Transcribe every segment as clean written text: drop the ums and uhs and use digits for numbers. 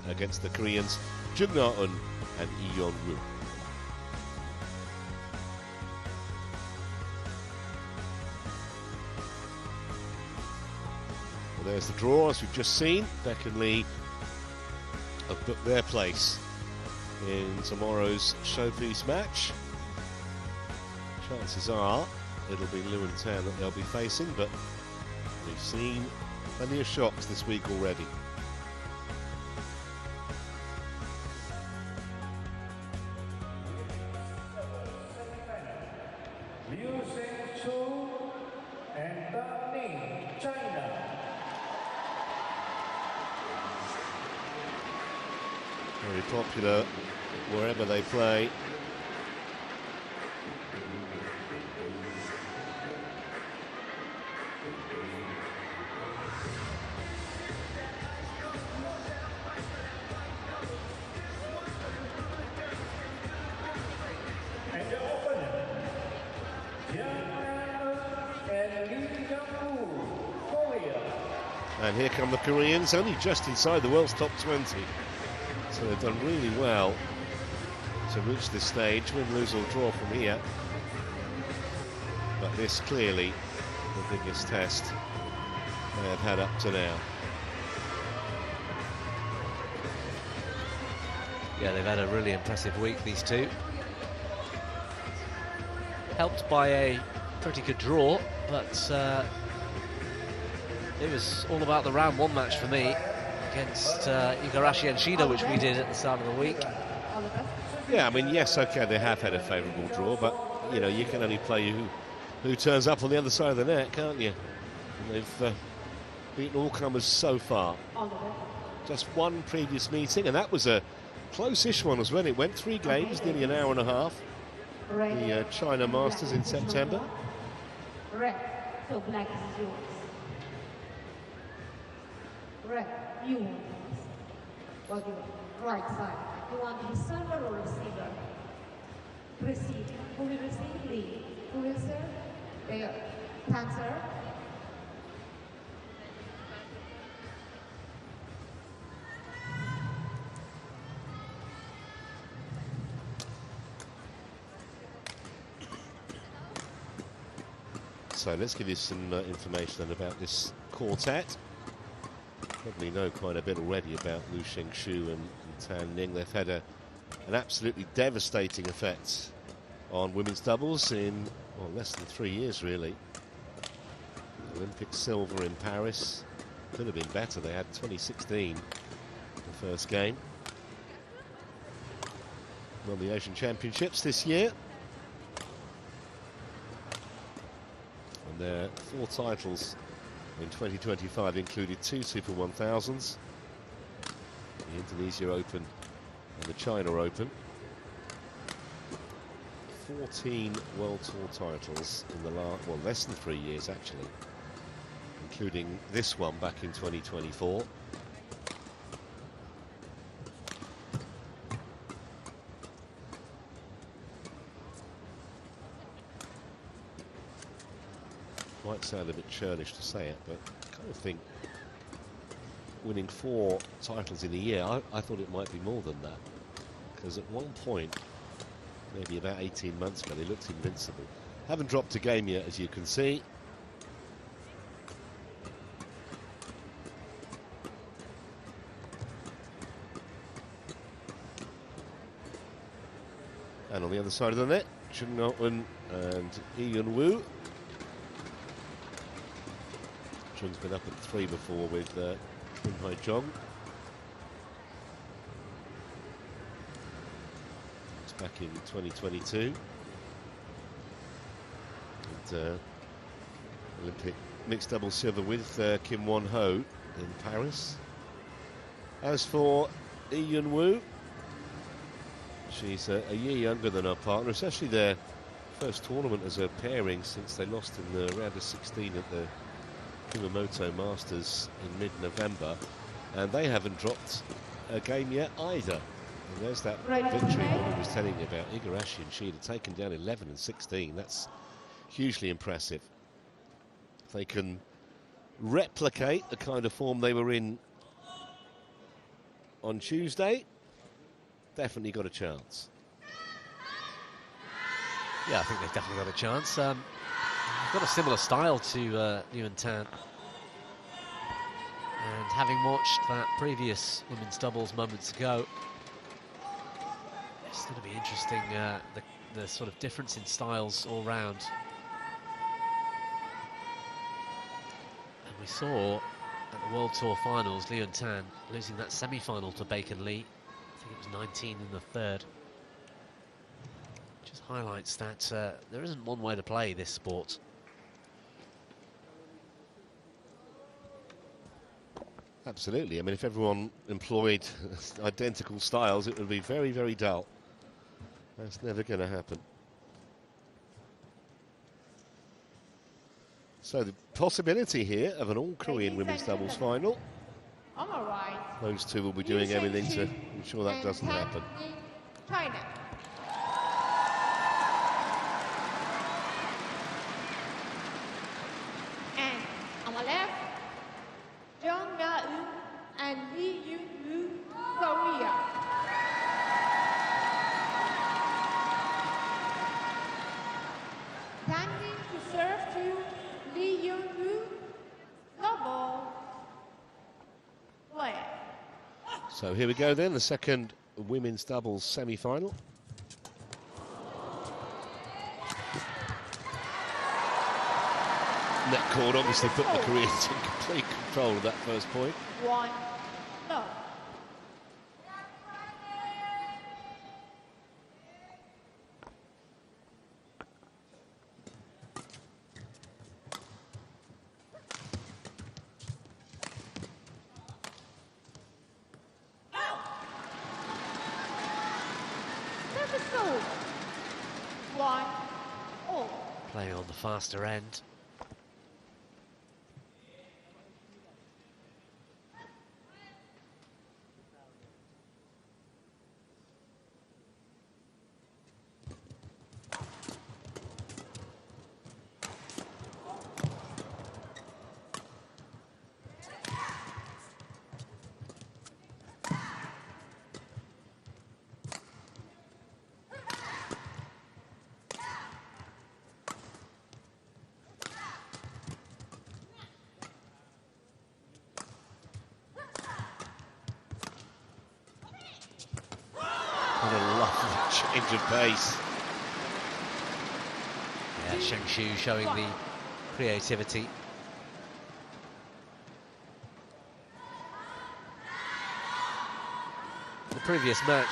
against the Koreans Jeong and Woo. Well, there's the draw, as we've just seen. Beck and Lee have booked their place in tomorrow's showpiece match. Chances are it'll be Liu and Tan that they'll be facing, but we've seen plenty of shocks this week already. Very popular wherever they play. And here come the Koreans, only just inside the world's top 20. So they've done really well to reach this stage, win, lose or draw from here. But this clearly the biggest test they have had up to now. Yeah, they've had a really impressive week, these two. Helped by a pretty good draw, but it was all about the round one match for me against Igarashi and Shida, which we did at the start of the week. Yeah, I mean, yes, okay, they have had a favourable draw, but, you know, you can only play who turns up on the other side of the net, can't you? And they've beaten all comers so far. Just one previous meeting, and that was a close-ish one as well. It went 3 games, nearly an hour and a half. The China Masters in September. Red, so black is yours. Red, you want this. What do you want? Right side. You want to be server or receiver? Receive. Who will receive? Lead. Who will serve? There. Cancer. So let's give you some information then about this quartet. Probably know quite a bit already about Liu Shengshu and Tan Ning. They've had an absolutely devastating effect on women's doubles in less than 3 years, really. Olympic silver in Paris. Could have been better. They had 2016, the first game. Won the Asian Championships this year. And their 4 titles in 2025 included 2 Super 1000s, the Indonesia Open and the China Open. 14 World Tour titles in the last, less than 3 years actually, including this one back in 2024. Might sound a bit churlish to say it, but I kind of think winning 4 titles in a year, I thought it might be more than that. Because at one point, maybe about 18 months ago, they looked invincible. Haven't dropped a game yet, as you can see. And on the other side of the net, Jeong and Woo. Jeong's been up at 3 before with Kim Hye-jong. It's back in 2022. And Olympic mixed double silver with Kim Won-ho in Paris. As for Woo, she's a year younger than her partner. It's actually their first tournament as a pairing since they lost in the round of 16 at the Kumamoto Masters in mid-November, and they haven't dropped a game yet either. And there's that victory I was telling you about. Igarashi and Shida taken down 11 and 16. That's hugely impressive. If they can replicate the kind of form they were in on Tuesday, definitely got a chance. Yeah, I think they've definitely got a chance. They've got a similar style to Liu and Tan. And having watched that previous women's doubles moments ago, it's going to be interesting, the sort of difference in styles all round. And we saw at the World Tour Finals, Liu and Tan losing that semi-final to Bacon Lee. I think it was 19 in the third. Just highlights that there isn't one way to play this sport. Absolutely. I mean, if everyone employed identical styles, it would be very, very dull. That's never going to happen. So the possibility here of an all-Korean women's doubles final. On the right, Those two will be doing everything to ensure that doesn't happen. China. And on the left, Jeong and Lee Yun-woo, Korea. Standing to serve to Lee Yun-woo, double play. So here we go then, the second women's doubles semi-final. Net cord obviously put the Koreans in complete control of that first point. 1, no. Service goal. 1, all. Playing on the faster end. Change of pace. Yeah, Sheng Shu showing the creativity. The previous match,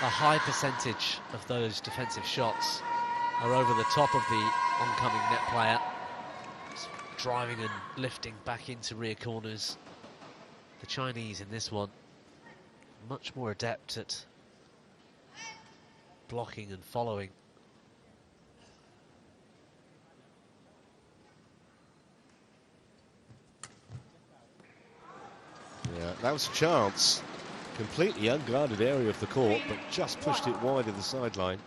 a high percentage of those defensive shots are over the top of the oncoming net player, driving and lifting back into rear corners. The Chinese in this one, much more adept at blocking and following. Yeah, that was a chance. Completely unguarded area of the court, but just pushed it wide of the sideline.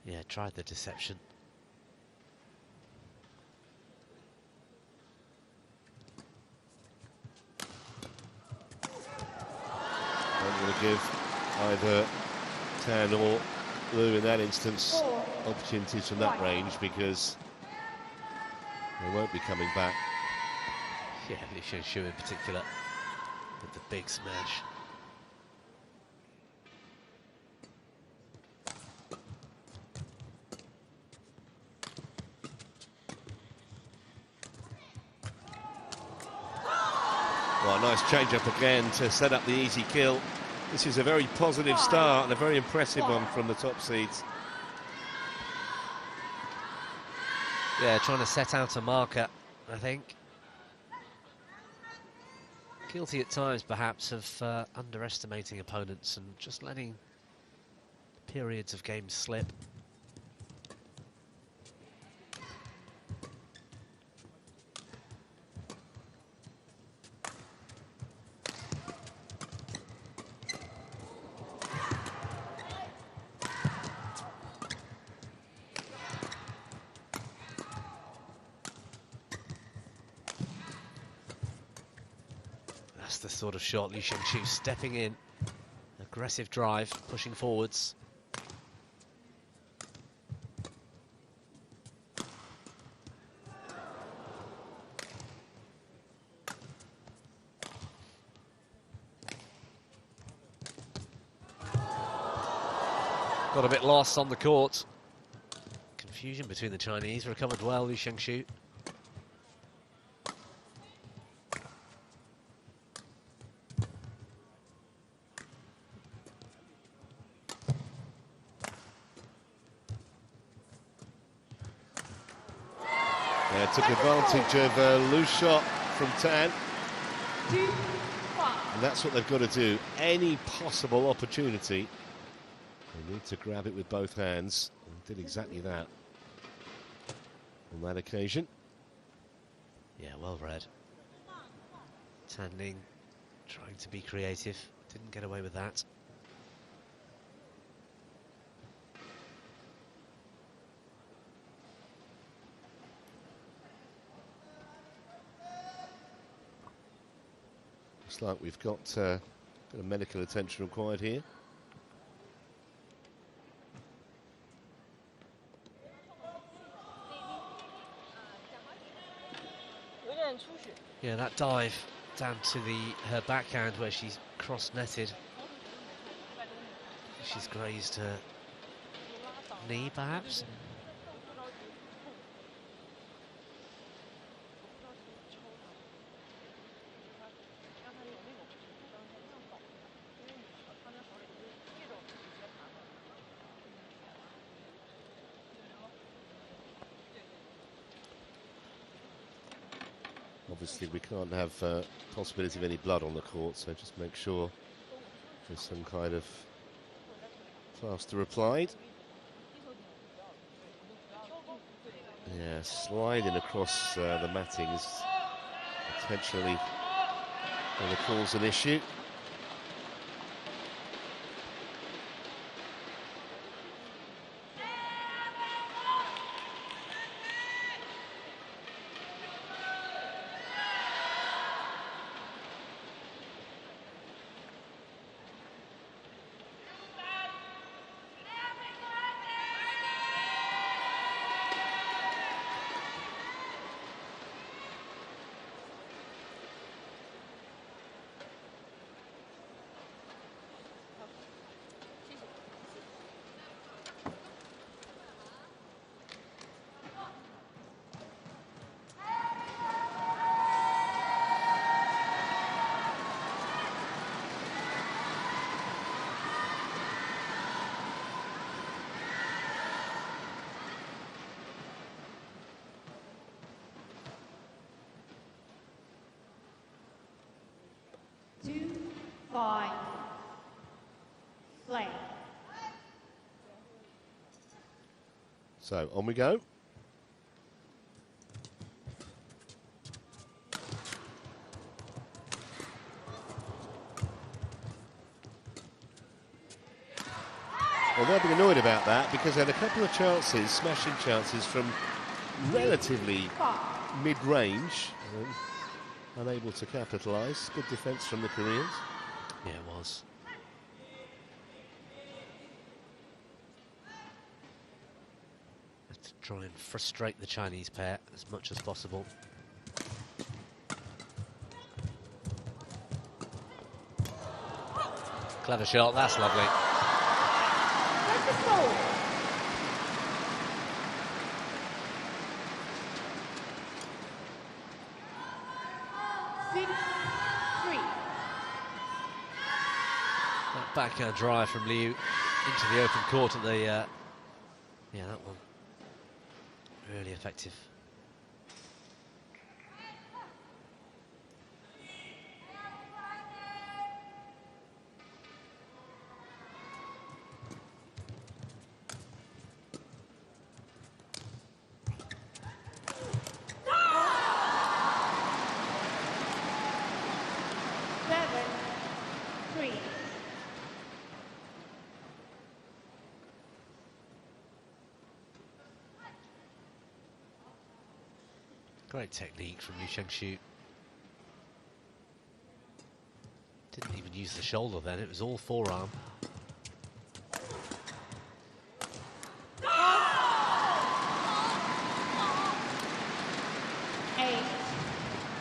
Yeah, tried the deception. I'm going to give either Tan or Liu in that instance opportunities from that range, because they won't be coming back. Yeah, Li Shenshu in particular with the big smash. Well, a nice change up again to set up the easy kill. This is a very positive start and a very impressive one from the top seeds. Yeah, trying to set out a marker, I think. Guilty at times, perhaps, of underestimating opponents and just letting periods of games slip. That's the sort of shot Liu Shengqiu stepping in. Aggressive drive, pushing forwards. Got a bit lost on the court. Confusion between the Chinese. Recovered well, Liu Shengqiu. Yeah, took advantage of a loose shot from Tan. And that's what they've got to do. Any possible opportunity, they need to grab it with both hands. And did exactly that on that occasion. Yeah, well read. Tan Ning trying to be creative. Didn't get away with that. Looks like we've got a bit of medical attention required here. Yeah, that dive down to her backhand where she's cross-netted. She's grazed her knee, perhaps. Obviously, we can't have possibility of any blood on the court, so just make sure there's some kind of plaster applied. Yeah, sliding across the matting is potentially going to cause an issue. Play. So on we go. Well, they'll be annoyed about that because they had a couple of chances, smashing chances from relatively mid-range. Unable to capitalise. Good defence from the Koreans. Yeah, it was. Let's try and frustrate the Chinese pair as much as possible. Clever shot, that's lovely. That backhand drive from Liu into the open court at the yeah, that one really effective. Great technique from Liu Shengqiu. Didn't even use the shoulder then, it was all forearm.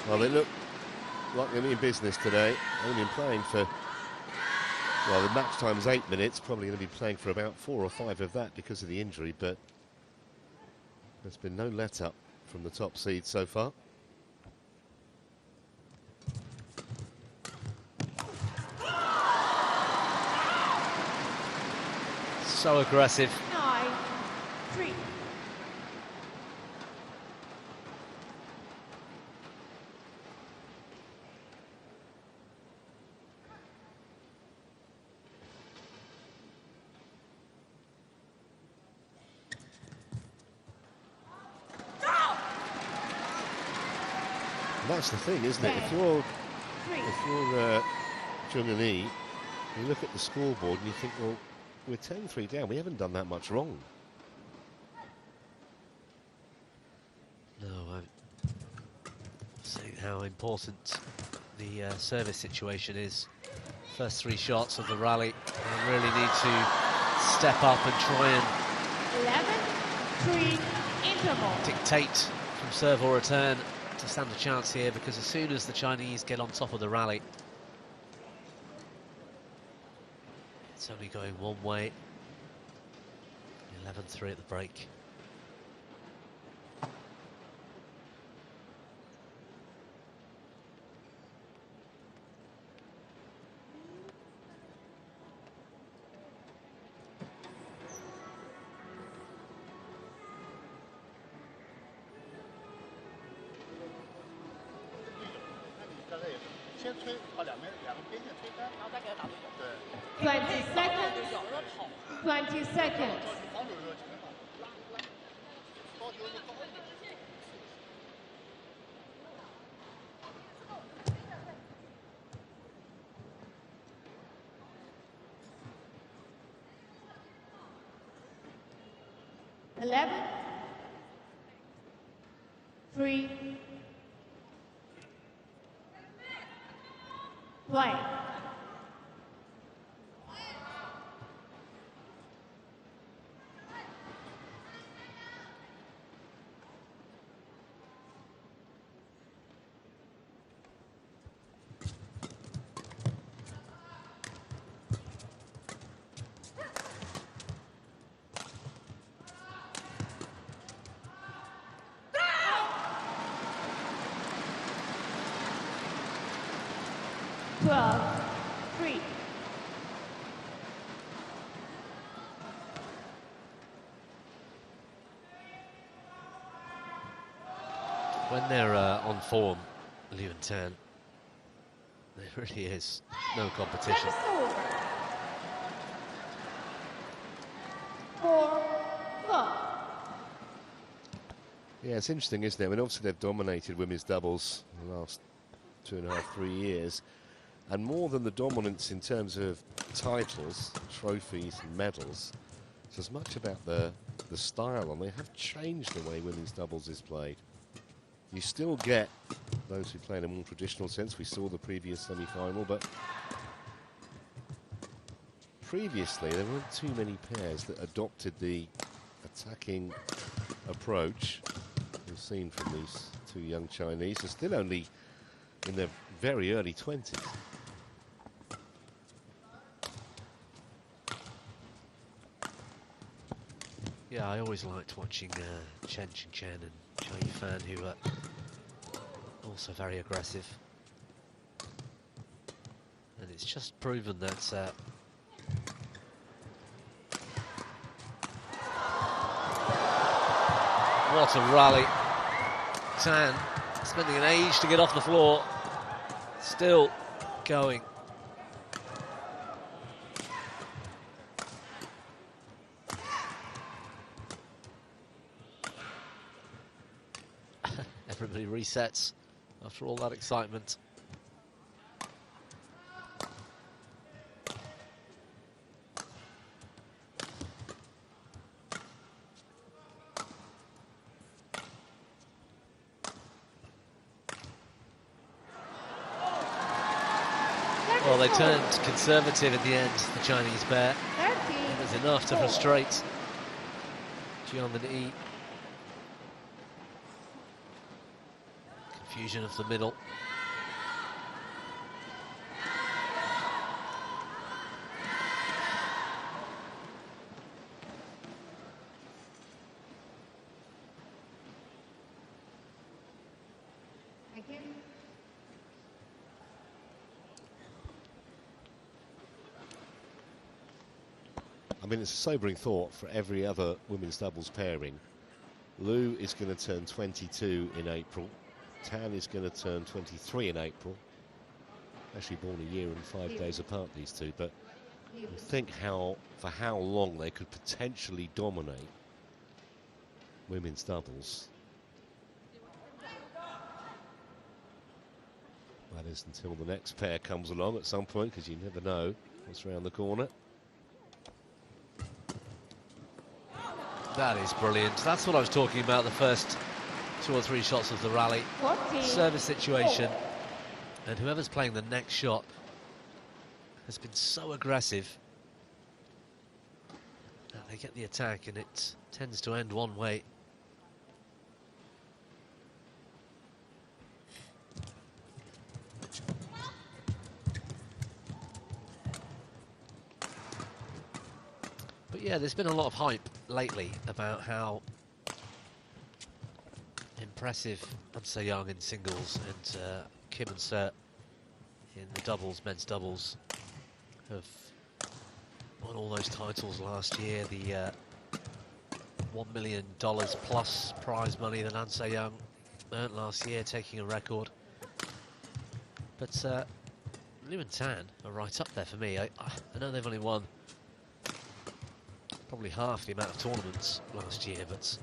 Well, they look like they're in business today. Only been playing for, well, the match time is 8 minutes. Probably going to be playing for about 4 or 5 of that because of the injury, but there's been no let-up from the top seed so far. So aggressive. 9-3. That's the thing, isn't it? If you're Jeong and Yi, you look at the scoreboard and you think, well, we're 10-3 down. We haven't done that much wrong. No, I'm seeing how important the service situation is. First 3 shots of the rally, they really need to step up and try and 11-3 interval. dictate from serve or return to stand a chance here, because as soon as the Chinese get on top of the rally, it's only going one way. 11-3 at the break. Twenty seconds. Eleven. 3. Play. When they're on form, Liu and Tan, there really is no competition. 4-4. Yeah, it's interesting, isn't it? I mean, obviously they've dominated women's doubles in the last 2.5, 3 years. And more than the dominance in terms of titles, trophies, and medals, it's as much about the style, and they have changed the way women's doubles is played. You still get those who play in a more traditional sense. We saw the previous semi-final, but previously there weren't too many pairs that adopted the attacking approach we've seen from these 2 young Chinese. They're still only in their very early 20s. Yeah, I always liked watching Chen Qingchen and Zhou Yifan, who are also very aggressive. And it's just proven that what a rally. Tan spending an age to get off the floor, still going. Everybody resets after all that excitement. Well, they turned conservative in the end, the Chinese pair. 30. It was enough to frustrate Jeong and Yi. Confusion of the middle. Again. I mean, it's a sobering thought for every other women's doubles pairing. Liu is going to turn 22 in April. Tan is going to turn 23 in April. Actually born a year and 5 days apart, these two. But you think for how long they could potentially dominate women's doubles. That is until the next pair comes along at some point, because you never know what's around the corner. That is brilliant. That's what I was talking about, the first 2 or 3 shots of the rally. 40. Service situation. And whoever's playing the next shot has been so aggressive that they get the attack and it tends to end one way. But yeah, there's been a lot of hype lately about how impressive An Se-young in singles and Kim and Seo in the doubles, men's doubles, have won all those titles last year. The $1 million plus prize money that An Se-young earned last year, taking a record. But Liu and Tan are right up there for me. I know they've only won probably half the amount of tournaments last year, but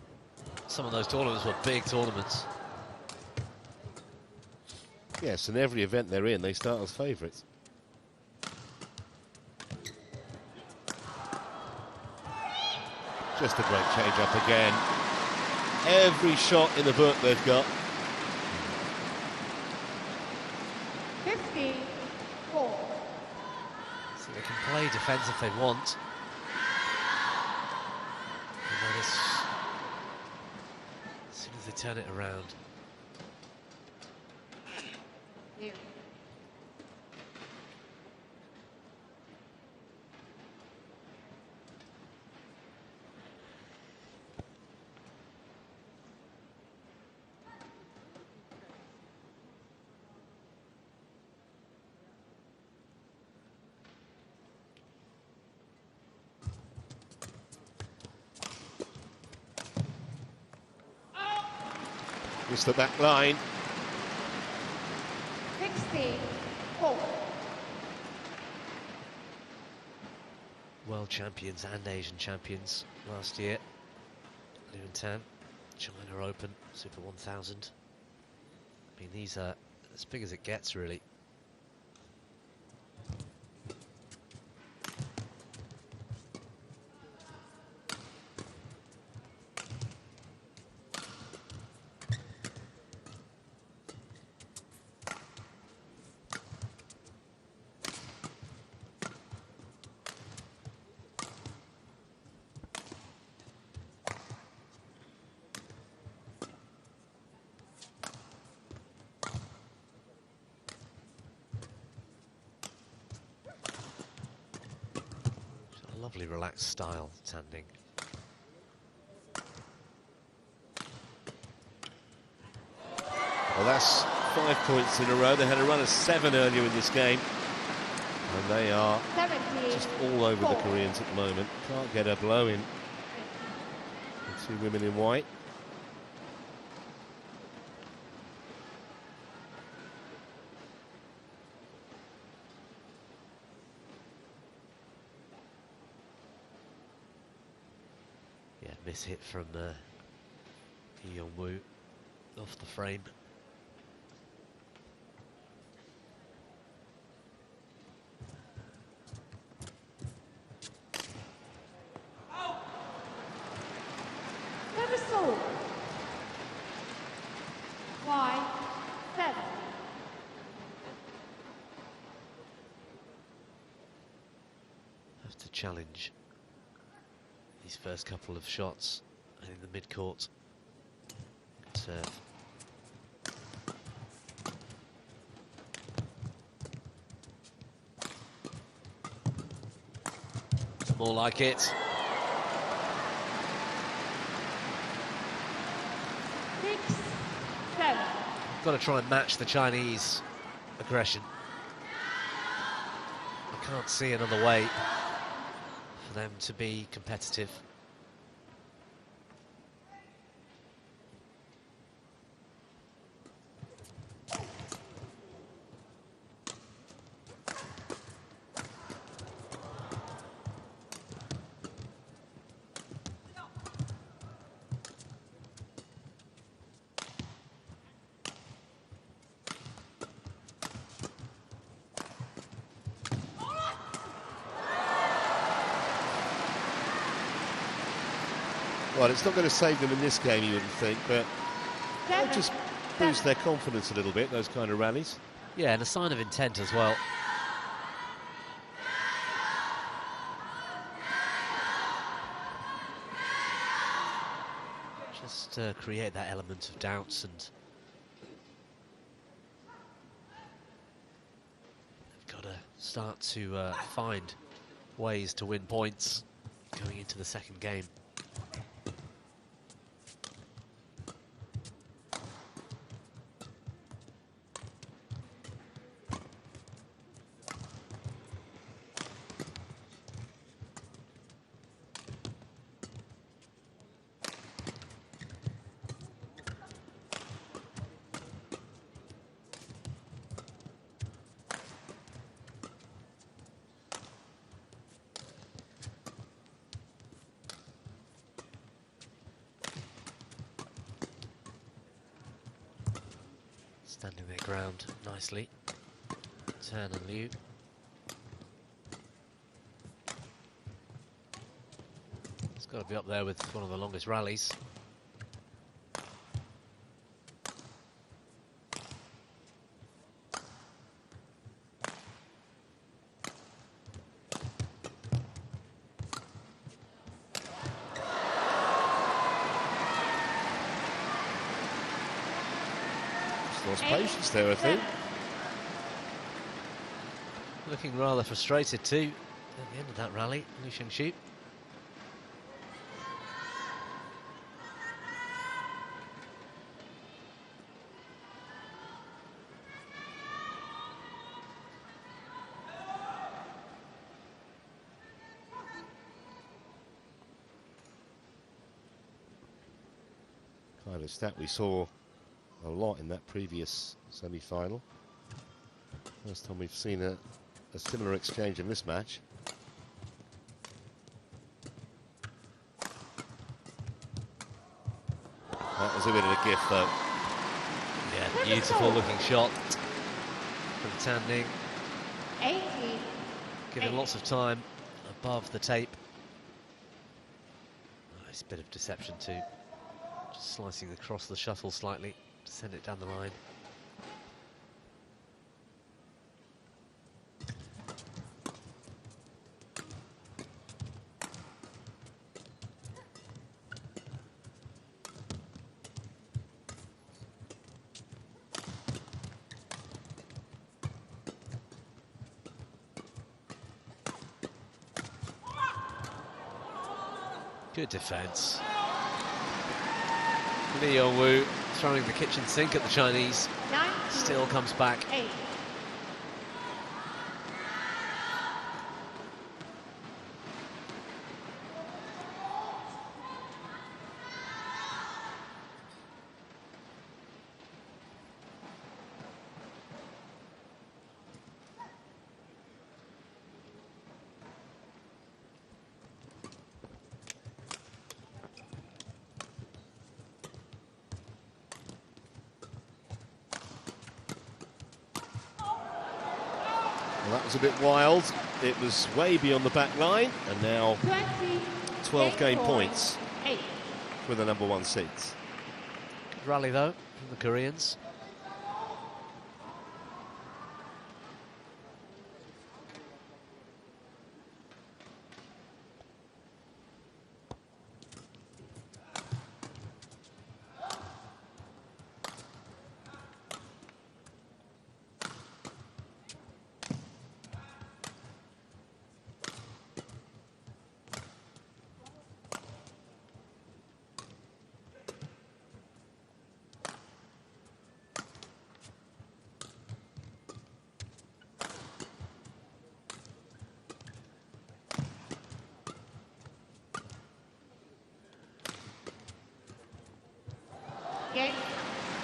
some of those tournaments were big tournaments. Yes, and every event they're in, they start as favourites. Just a great change-up again. Every shot in the book they've got. 54. So they can play defence if they want. And then as soon as they turn it around. Liu. Just the back line. 64. World champions and Asian champions last year. Liu and Tan, China Open, Super 1000. I mean, these are as big as it gets, really. Lovely relaxed style, Tan-Ning. Well, that's 5 points in a row. They had a run of 7 earlier in this game. And they are 70. just all over the Koreans at the moment. Can't get a blow in. The 2 women in white. Miss hit from Yeong-woo off the frame. Never sold. Why? 7. have to challenge these first couple of shots in the mid-court. Serve. It's more like it. 6-7. Got to try and match the Chinese aggression. I can't see another way for them to be competitive. Well, it's not going to save them in this game, you wouldn't think, but it'll just boost their confidence a little bit, those kind of rallies. Yeah, and a sign of intent as well. Just create that element of doubts, and they've got to start to find ways to win points going into the second game. Standing their ground nicely. Turn and Liu. It's got to be up there with one of the longest rallies. Lost patience there, I think. Looking rather frustrated too at the end of that rally, Liu Shingshu. Kind of stat we saw a lot in that previous semi-final. First time we've seen a similar exchange in this match. That was a bit of a gift, though. Yeah, beautiful looking shot from Tan Ning. 18. Given lots of time above the tape. Nice bit of deception too. Just slicing across the shuttle slightly to send it down the line. Good defense. Lee Yong-woo throwing the kitchen sink at the Chinese. Still comes back. 8. Well, that was a bit wild. It was way beyond the back line, and now 12 game points for the #1 seeds. Good rally though from the Koreans.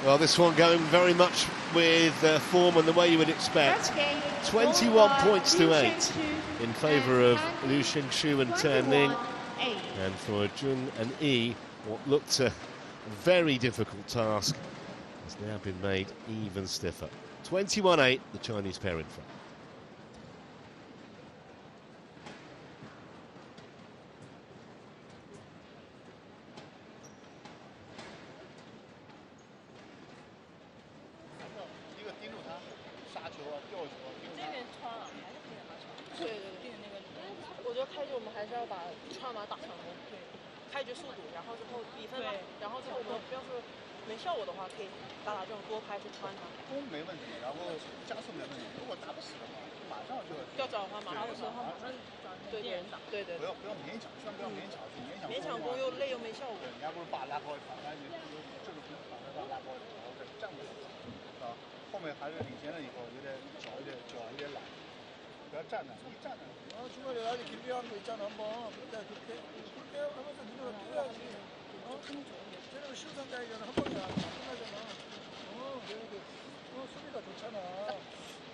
Well, this one going very much with form and the way you would expect. 21 points to 8 in favour of Liu Xingshu and Tan Ning. And for Jeong and Yi, what looked a very difficult task has now been made even stiffer. 21-8, the Chinese pair in front.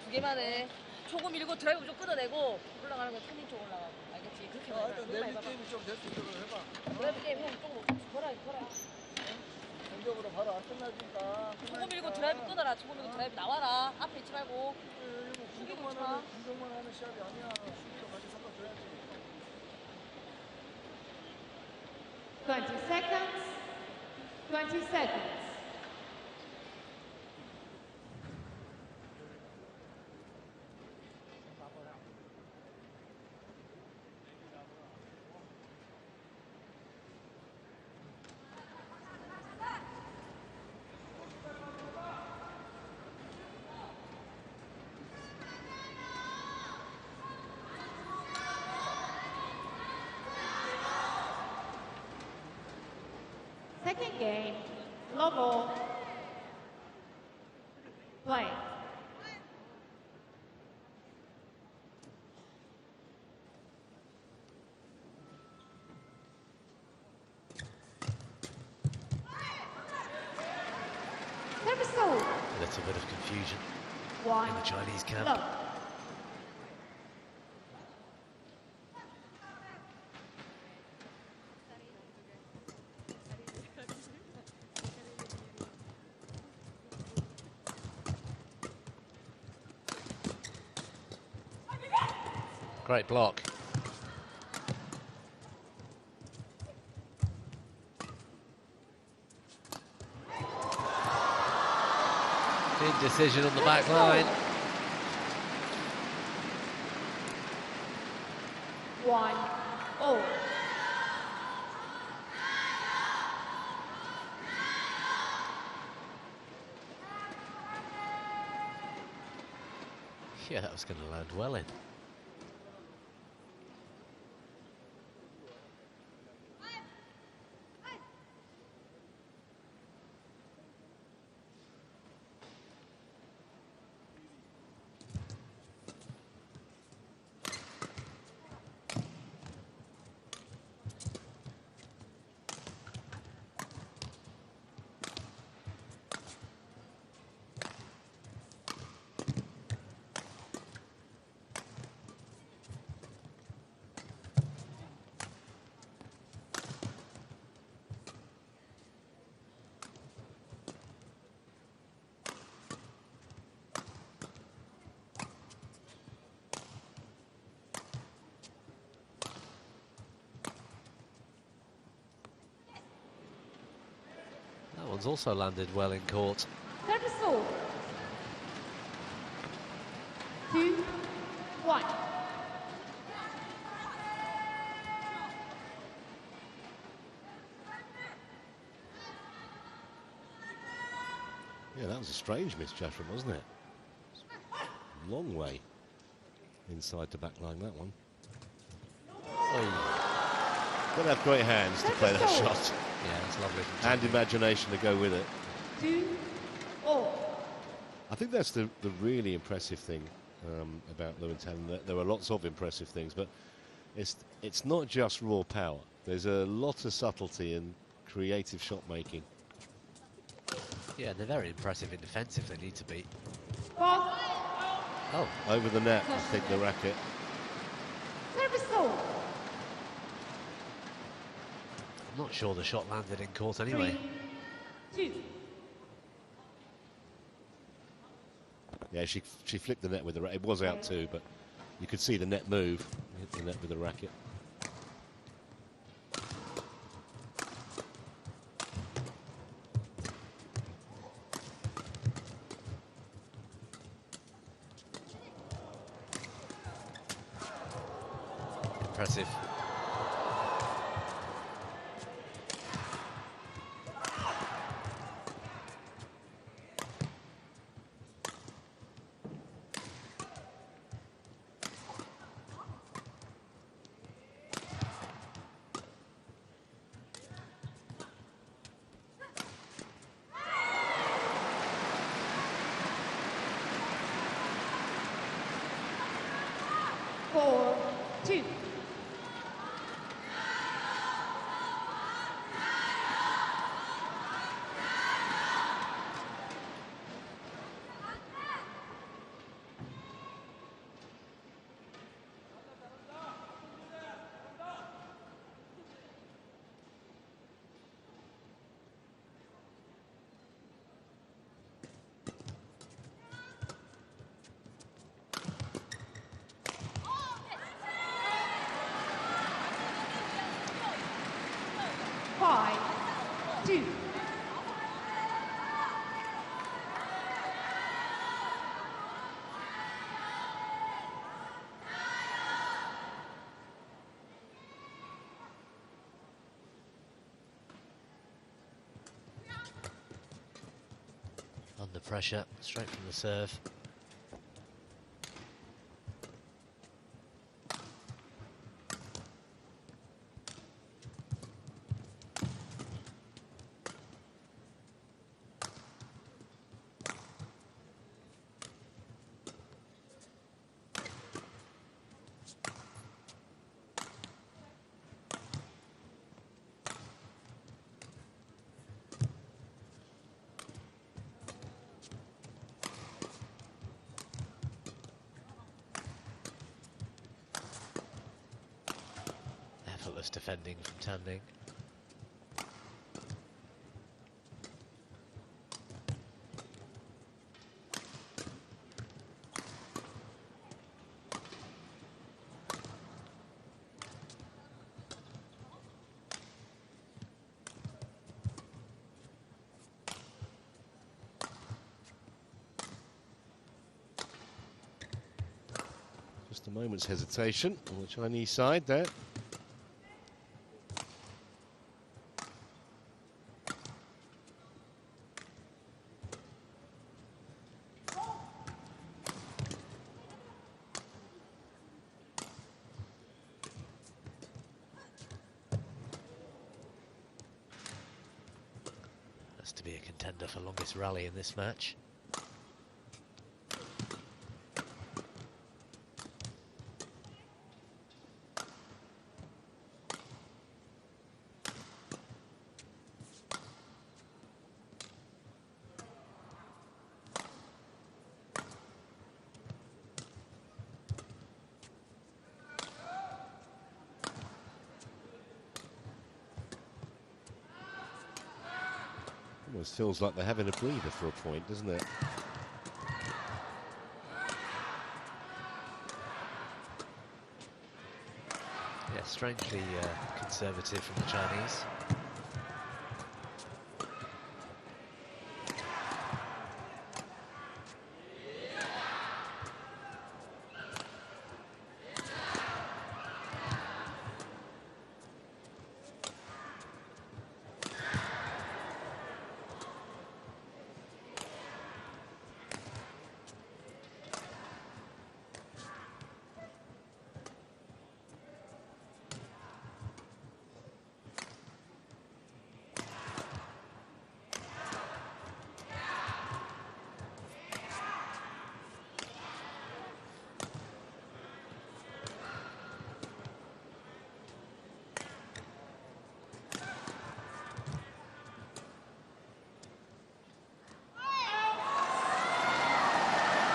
두 개만 해. 초고 밀고 드라이브 좀 끊어내고 올라가는 건 태닝 쪽 올라가고. 알겠지? 그렇게 해봐. 내비 게임이 좀 됐을 때 해봐. 드라이브 게임 형 좀 걸어. 공격으로 바로 안 끝나니까. 초고 밀고 드라이브 끊어라. 초고 밀고 드라이브 나와라. 앞에 있지 말고. 공격만 하는 시합이 아니야. 수비도 같이 섞어줘야지. 20 seconds. 20 seconds. Second game, level, play. Service hold. A little bit of confusion One, in the Chinese camp. love. Great block. Indecision on the back line. 1-0. Yeah, that was going to land well in. That one's also landed well in court. Service hold. 2-1. Yeah, that was a strange miss, Jeffrey, wasn't it? Long way inside the back line, that one. Oh, Got to have great hands to play that shot. yeah, it's lovely. And imagination to go with it. 2-0. I think that's the really impressive thing about Liu and Tan. There are lots of impressive things, but it's not just raw power. There's a lot of subtlety and creative shot making. Yeah, they're very impressive in defence if they need to be. Ball. Oh, Over the net, I think, the racket. Service goal. I'm not sure the shot landed in court anyway. 3-2. Yeah, she flicked the net with the racket. It was out too, but you could see the net move. Hit the net with the racket. Impressive. Four, two. Five, two. Under pressure, straight from the serve. Effortless defending from Tan Ning. Just a moment's hesitation on the Chinese side there. Has to be a contender for longest rally in this match. Almost feels like they're having a breather for a point, doesn't it? Yeah, strangely conservative from the Chinese.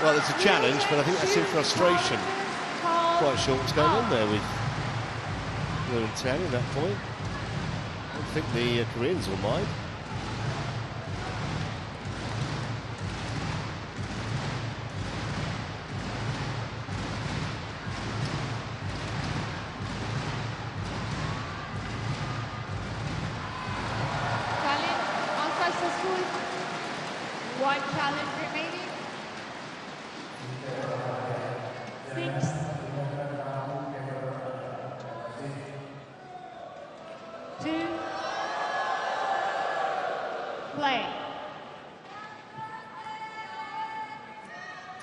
Well, it's a challenge, but I think that's in frustration. Quite sure what's going on there with Liu and Tan at that point. I don't think the Koreans will mind. One challenge remaining. 6. 2. Play.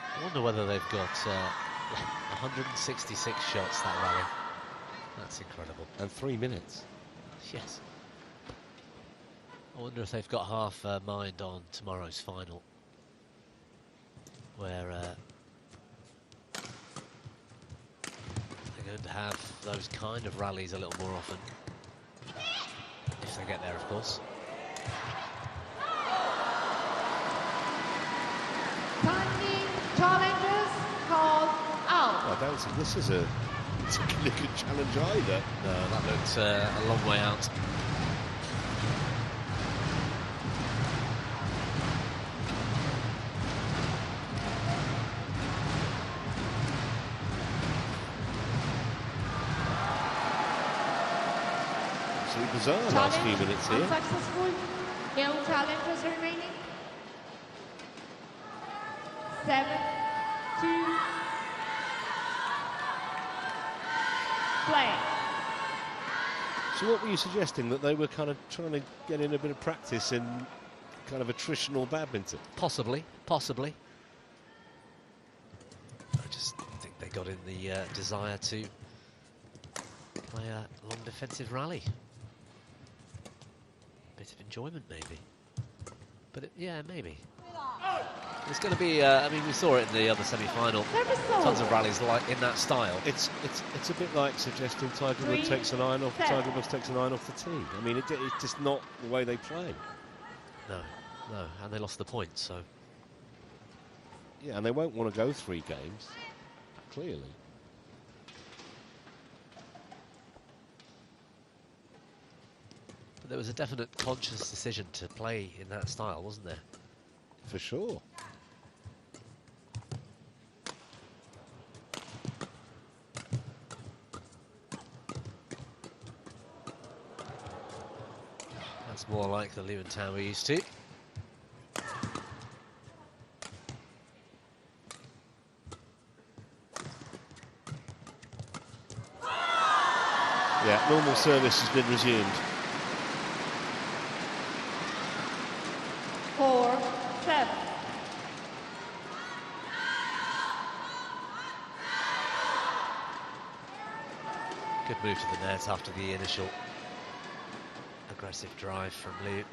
I wonder whether they've got 166 shots, that rally. That's incredible. And 3 minutes. Yes. I wonder if they've got half mind on tomorrow's final, where they're going to have those kind of rallies a little more often, if they get there, of course. Timing challenges called out. I don't think this is a particularly good challenge either. No, that looked a long way out. Absolutely bizarre last few minutes here. Unsuccessful. No challenges remaining. 7, 2. Play. So what were you suggesting? That they were kind of trying to get in a bit of practice in kind of attritional badminton? Possibly, possibly. I just think they got in the desire to play a long defensive rally. Bit of enjoyment, maybe. But yeah, maybe. It's going to be. I mean, we saw it in the other semi-final. Tons of rallies like in that style. It's a bit like suggesting Tiger Woods takes an iron off. Tiger Woods takes an iron off the tee. I mean, it's just not the way they play. No, no, and they lost the point. So yeah, and they won't want to go 3 games. Clearly. but there was a definite conscious decision to play in that style, wasn't there? For sure. That's more like the Liu and Tan we're used to. Yeah, normal service has been resumed. 4, 7. Good move to the net after the initial aggressive drive from Liu.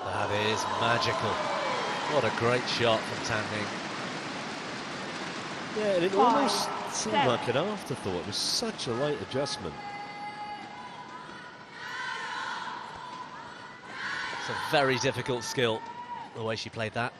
That is magical. What a great shot from Tan Ning. Yeah, and it almost seemed like an afterthought. It was such a late adjustment. It's a very difficult skill, the way she played that.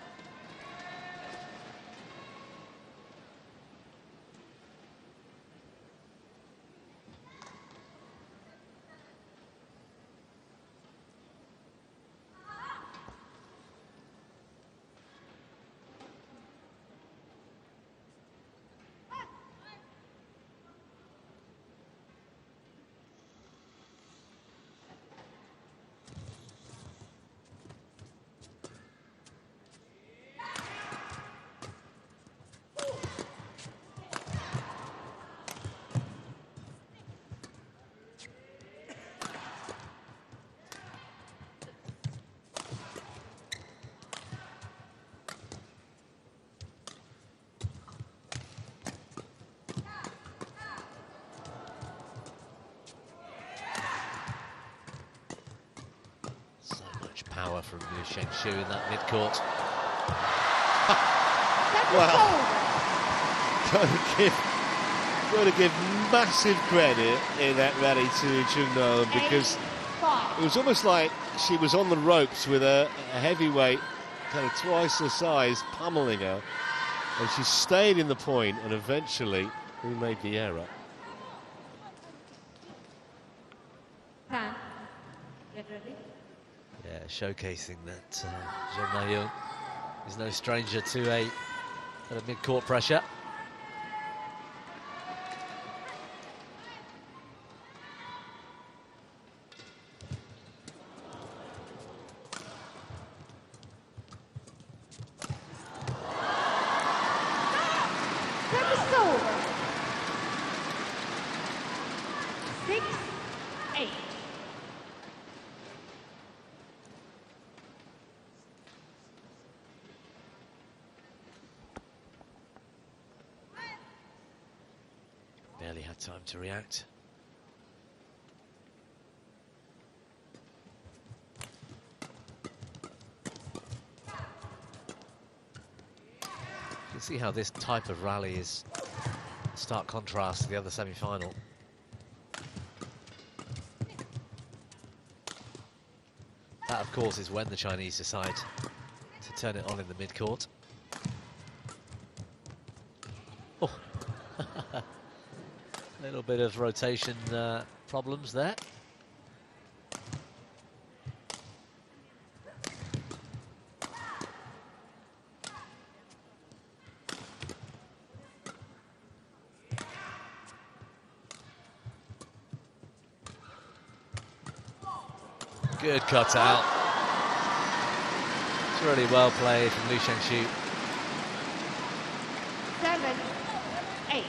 power from Liu Shengshu in that mid-court. Got to give massive credit in that rally to Jeong, because it was almost like she was on the ropes with a heavyweight, kind of twice her size, pummeling her, and she stayed in the point, and eventually we made the error. Tan, get ready. Yeah, showcasing that Jeong is no stranger to a mid-court pressure. Service over. 6-8. Barely had time to react. You can see how this type of rally is a stark contrast to the other semi-final. That, of course, is when the Chinese decide to turn it on in the mid-court. Oh, a little bit of rotation problems there. Good cut out. It's really well played from Liu Shengshu. 7-8.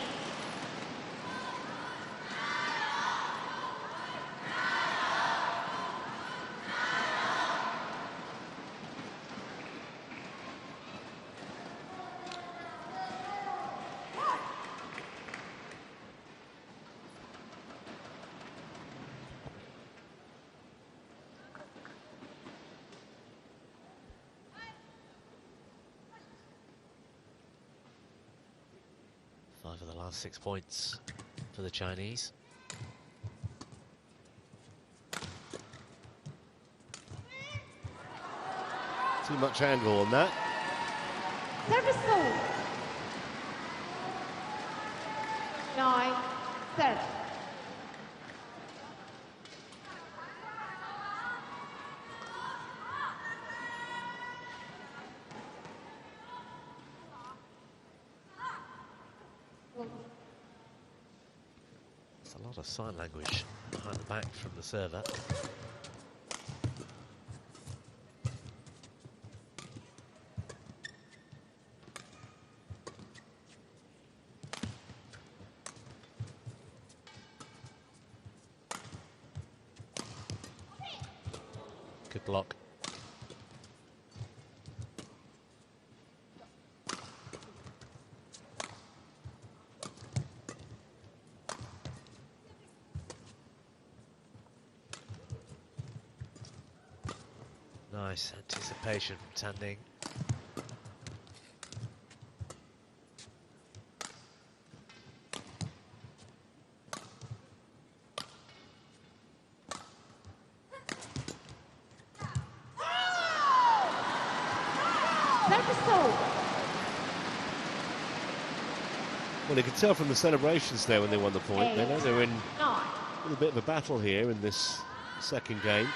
Five of the last 6 points for the Chinese. Too much angle on that. Service over. 9-7. There's a lot of sign language behind the back from the server. Good block. Nice anticipation from Tan Ning. Service over. Well, you could tell from the celebrations there when they won the point. They know they're in 9. a little bit of a battle here in this second game.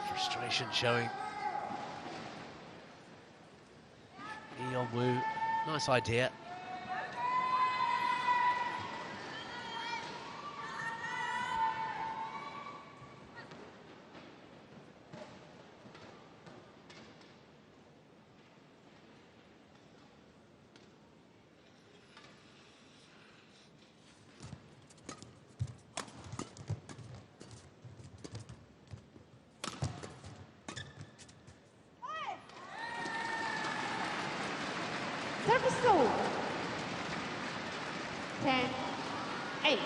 Frustration showing. Yeong-woo, nice idea. Service over. 10-8.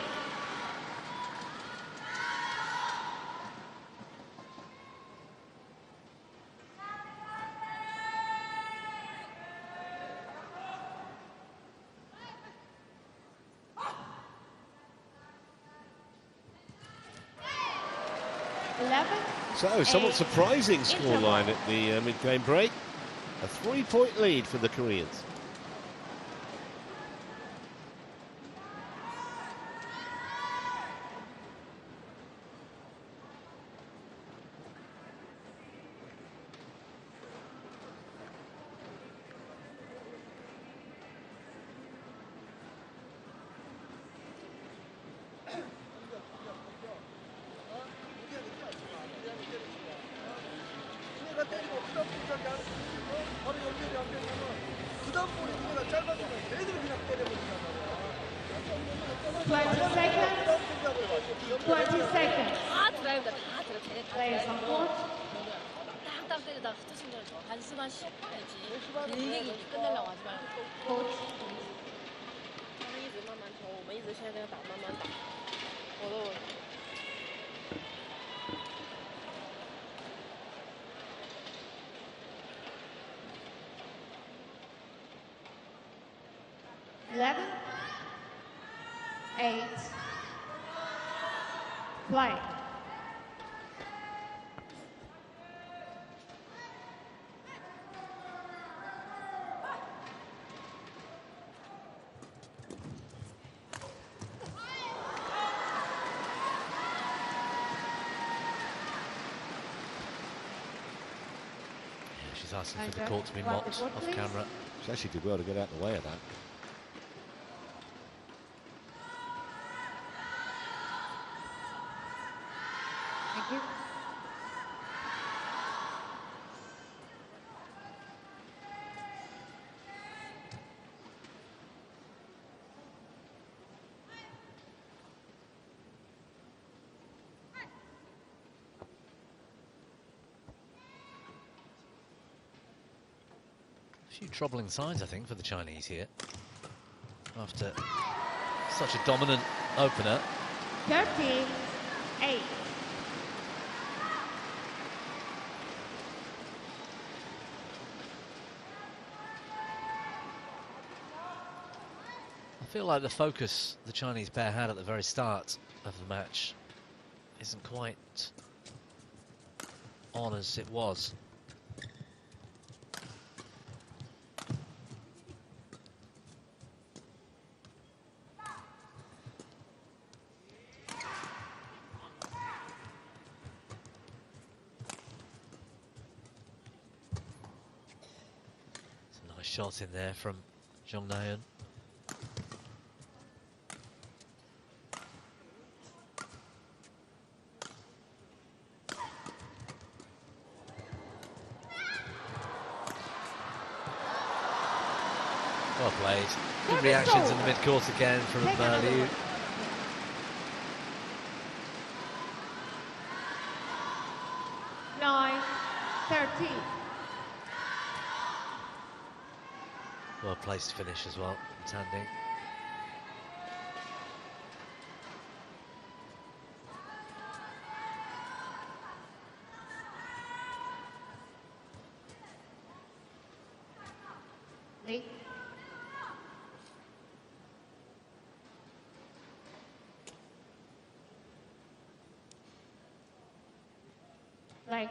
11. So, somewhat 8. surprising scoreline Interval. at the mid-game break. A 3-point lead for the Koreans. 니네가 때리고 그 다음 볼이 저기 안 바로 연결이 안 되면은 그 다음 볼이 니네가 짧아지면 걔네들이 그냥 때려버린단 말이야. 20 seconds. 그 다음 생각을 해봐. 20 seconds. 다 드라이브다. 다 들어. 걔네 다 Players on 드라이브로 court. 땅땅 때리다가 흩어진 거를 줘. 한수만 씩 해야지. 길게 끝내려고 하지 말고. Coach. 他们一直慢慢投，我们一直现在在打，慢慢打。我都 11. 8. Play. She's asking for the court to be mocked off camera. She actually did well to get out of the way of that. Thank you. A few troubling signs, I think, for the Chinese here. After such a dominant opener. 13. 8. I feel like the focus the Chinese pair had at the very start of the match isn't quite on as it was. Some nice shots in there from Jeong. Well played. Good reactions in the mid-court again from Liu. Nine. 13. Well placed finish as well, Tanding. Lee. Like.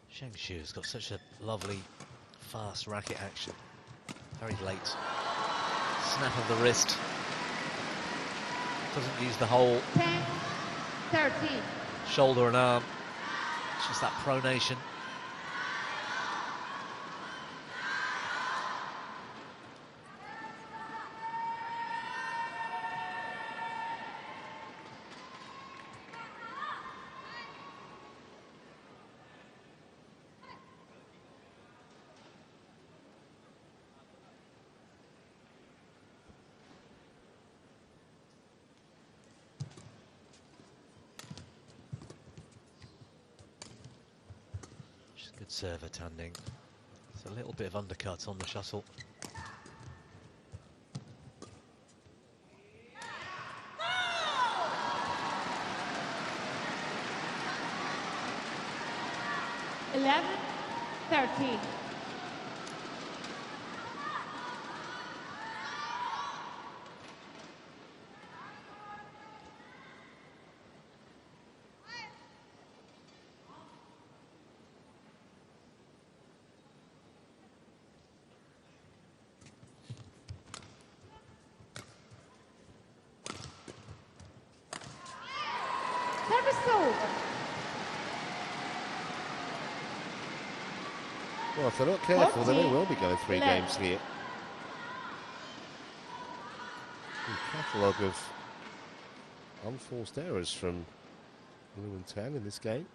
Sheng Shu's got such a lovely, fast racket action. Very late. Snap of the wrist. Doesn't use the whole 10. 13. shoulder and arm. It's just that pronation. Good server, Tan Ning. It's a little bit of undercut on the shuttle. Eleven, 13. Service over. Well, if they're not careful, then they 14, will be going 3 11. games here. A catalogue of unforced errors from Liu and Tan in this game.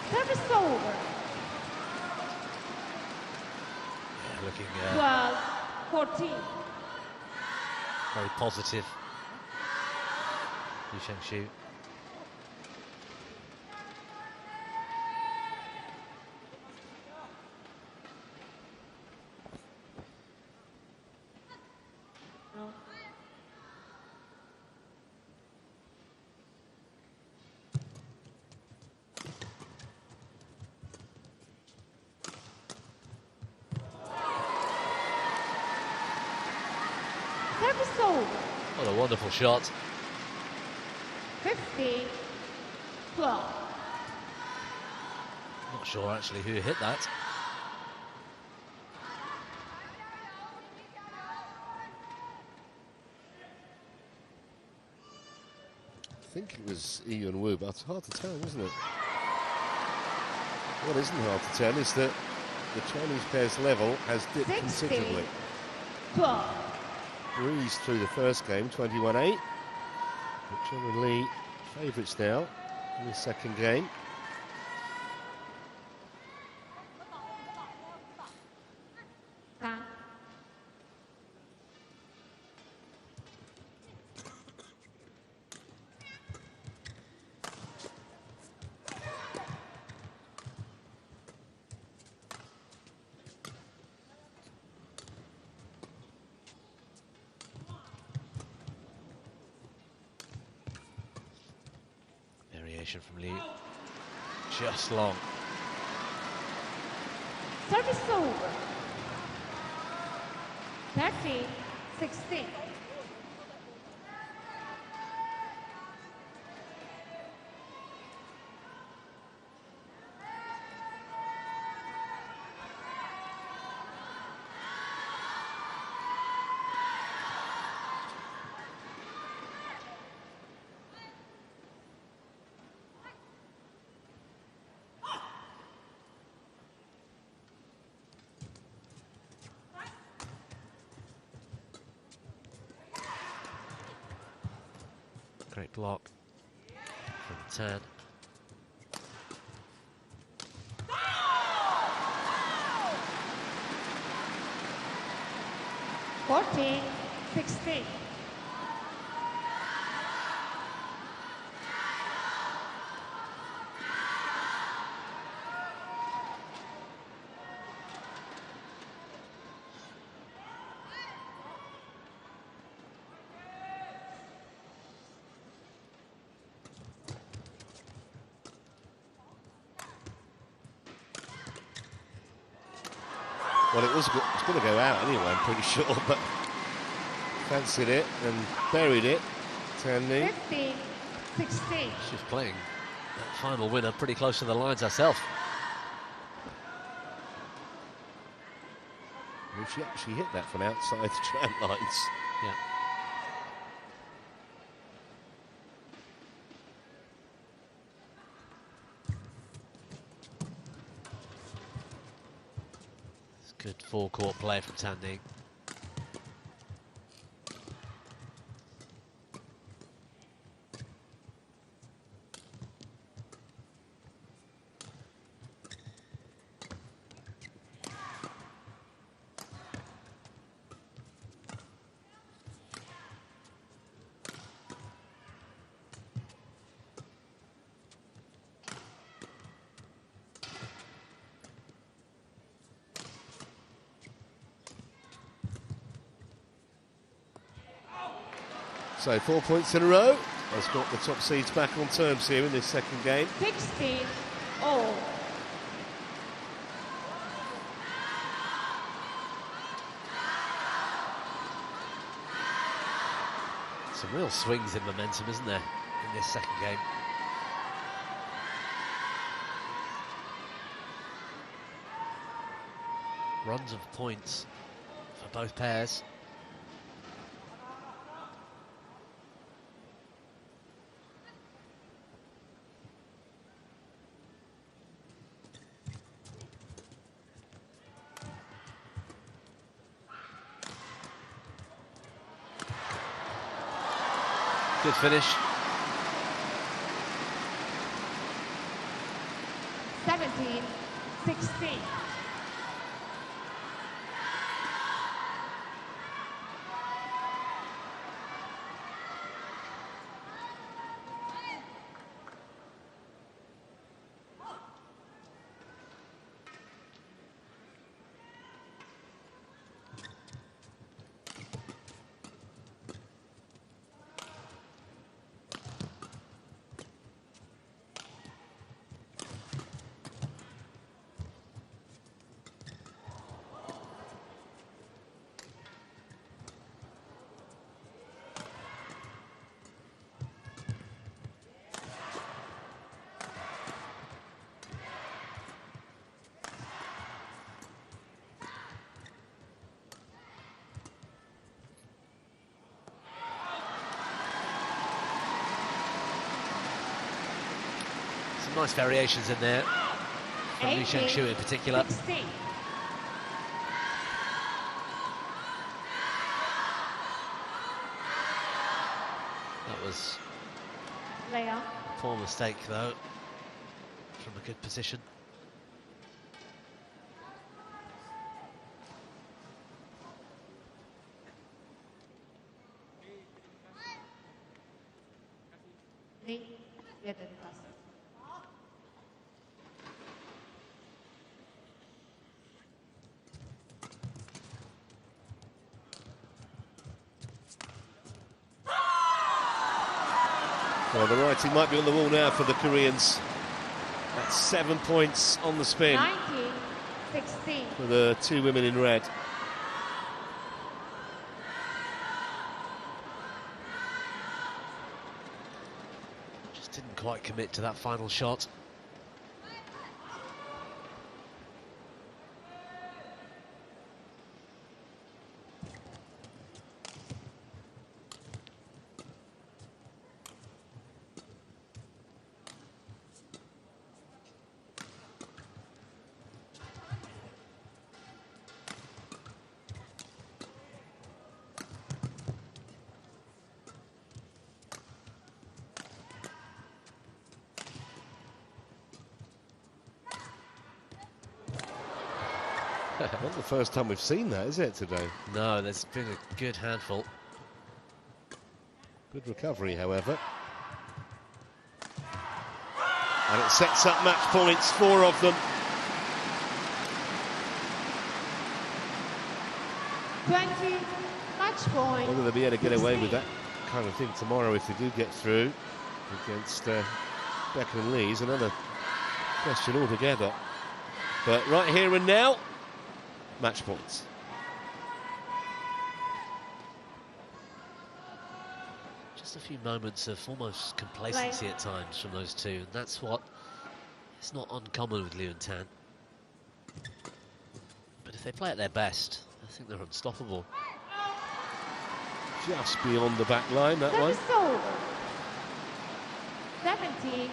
Service over. Yeah, looking 12, 14. very positive. Yu Shengshu. No. Service over. What a wonderful shot. 15, 12. Not sure actually who hit that. I think it was Ian Wu, but it's hard to tell, isn't it? What isn't hard to tell is that the Chinese pair's level has dipped 16, considerably. 12. Breezed through the first game, 21-8. But Jeong and Lee favourites now in the second game. Tan. Variation from Liu. Just long. Service over. 13, 16. Great block from Tan. Fourteen, 16. Well, it was going to go out anyway, I'm pretty sure, but fancied it and buried it. Tan Ning. 15, 16. She's playing that final winner pretty close to the lines herself. Well, she actually hit that from outside the tram lines. Yeah. It's good full-court play from Tan Ning. So 4 points in a row has got the top seeds back on terms here in this second game. 16-all. Some real swings in momentum, isn't there, in this second game? Runs of points for both pairs. Good finish. 17-16. Some nice variations in there from Lu Shengshu in particular. 16. That was Layup. a poor mistake though, from a good position. Lee, get the pass. Well, the writing might be on the wall now for the Koreans. That's 7 points on the spin 19-16. for the two women in red. Just didn't quite commit to that final shot. Not the first time we've seen that, is it, today? No, there's been a good handful. Good recovery, however. And it sets up match points, 4 of them. 20 match point. Whether they'll be able to get away with that kind of thing tomorrow if they do get through against Becker and Lee is another question altogether. But right here and now, match points. Just a few moments of almost complacency at times from those two, and that's what it's not uncommon with Liu and Tan. But if they play at their best, I think they're unstoppable. Just beyond the back line, that one. Service over. 17-20.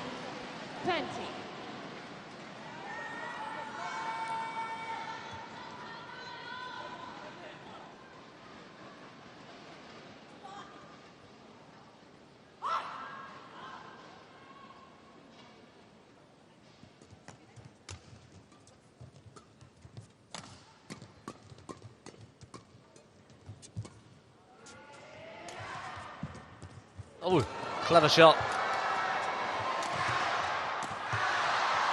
Oh, clever shot.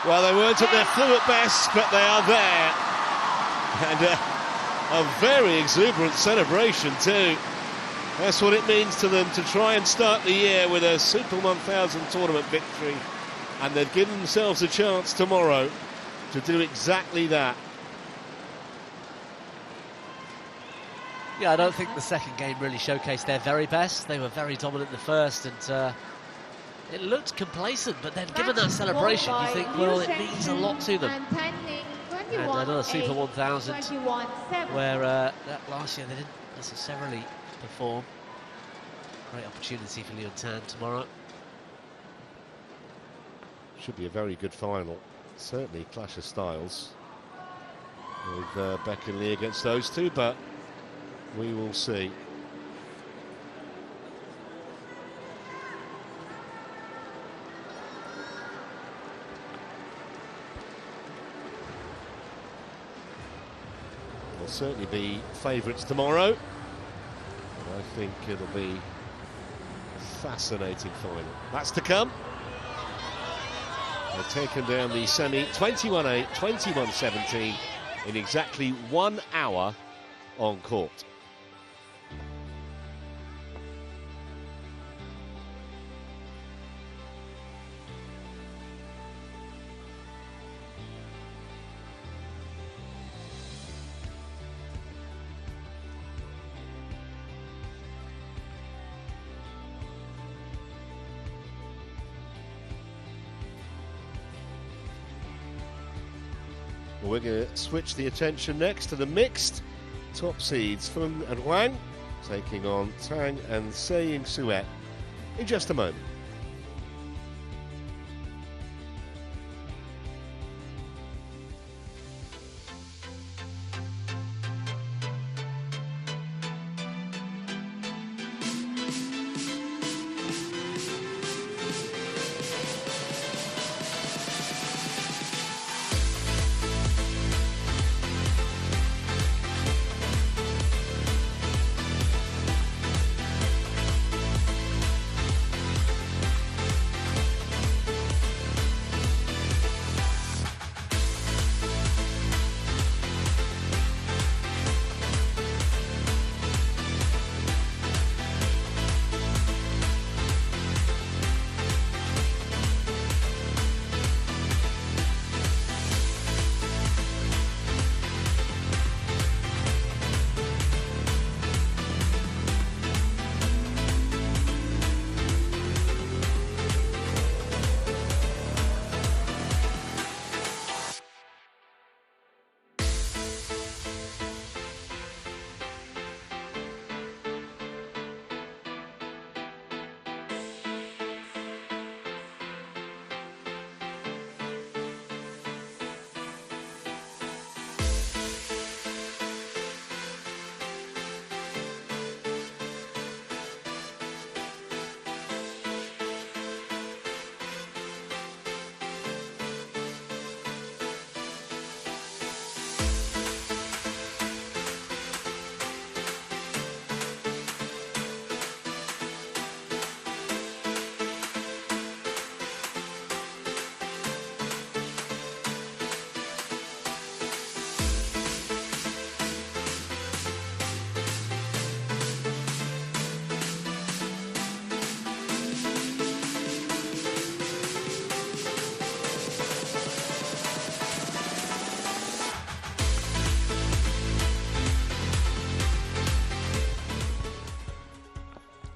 Well, they weren't at their fluid best, but they are there. And a very exuberant celebration too. That's what it means to them to try and start the year with a Super 1000 tournament victory, and they've given themselves a chance tomorrow to do exactly that. Yeah, I don't think the second game really showcased their very best. They were very dominant in the first, and it looked complacent, but then given that celebration, you think, well, it means a lot to them. And another Super 1000, where that last year they didn't necessarily perform. Great opportunity for Liu and Tan tomorrow. Should be a very good final. Certainly clash of styles with Beck and Lee against those two, but we will see. They'll certainly be favourites tomorrow. And I think it'll be a fascinating final. That's to come. They've taken down the semi 21-8, 21-17 in exactly 1 hour on court. We're going to switch the attention next to the mixed top seeds. Feng and Huang taking on Tang and Seiying Suet in just a moment.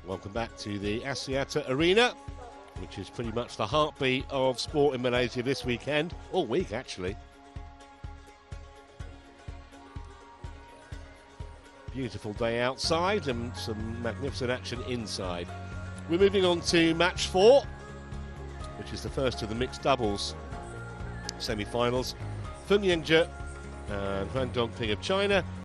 Welcome back to the Axiata Arena, which is pretty much the heartbeat of sport in Malaysia this weekend, all week actually. Beautiful day outside and some magnificent action inside. We're moving on to match 4, which is the first of the mixed doubles semi-finals. Feng Yingzhe and Huang Dongping of China